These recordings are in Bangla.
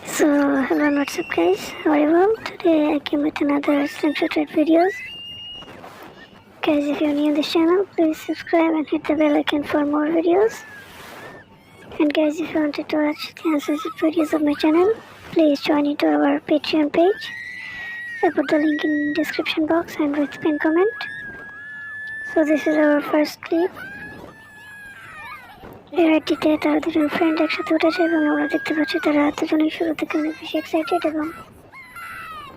So hello and what's up guys, how are you all? Today I came with another slingshot videos. Guys, if you're new to this channel, please subscribe and hit the bell icon for more videos. And guys, if you wanted to watch the uncensored videos of my channel, please join into our Patreon page. I put the link in description box and with pinned comment. So this is our first clip. এই রাইডটিতে তারা দুজন ফ্রেন্ড একসাথে উঠেছে এবং আমরা দেখতে পাচ্ছি তারা দুজনেই শুরু থেকে অনেক বেশি এক্সাইটেড এবং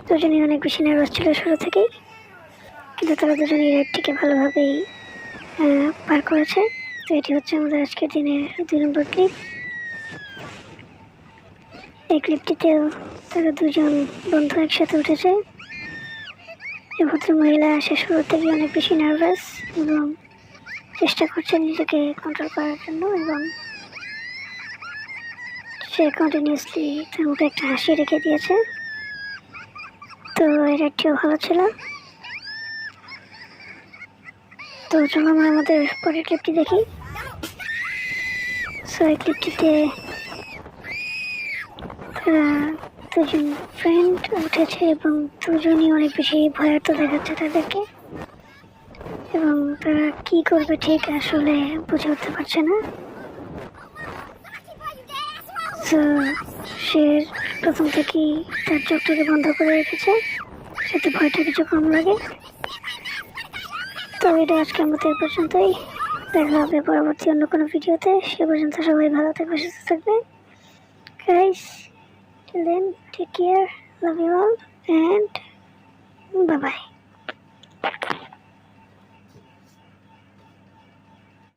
দুজনেই অনেক বেশি নার্ভাস ছিল শুরু থেকেই, কিন্তু তারা দুজনেই রাইডটিকে ভালোভাবেই পার করেছে। তো এটি হচ্ছে আমাদের আজকের দিনের 2 নম্বর ক্লিপ। এই ক্লিপটিতেও তারা দুজন বন্ধু একসাথে উঠেছে। এই ভদ্র মহিলা সে শুরু থেকে অনেক বেশি নার্ভাস এবং চেষ্টা করছে নিজেকে কন্ট্রোল করার জন্য, এবং সে কন্টিনিউসলি তার মুখে একটা হাসি রেখে দিয়েছে। তো এই রাইডটিও ভালো ছিল। তো চলো আমরা আমাদের পরের ক্লিপটি দেখি। সো এই ক্লিপটিতে তারা দুজন ফ্রেন্ড উঠেছে এবং দুজনই অনেক বেশি ভয়ার্ত দেখাচ্ছে তাদেরকে, এবং তারা কি করবে ঠিক আসলে বুঝে উঠতে পারছে না। তো সে প্রথম থেকেই তার চোখটাকে বন্ধ করে রেখেছে যাতে ভয়টা কিছু কম লাগে। তো এটা আজকে আমাদের এই পর্যন্তই, দেখা হবে পরবর্তী অন্য কোনো ভিডিওতে। সে পর্যন্ত সবাই ভালো থাকবে, সুস্থ থাকবে। Guys, till then, take care, love you all, and bye bye.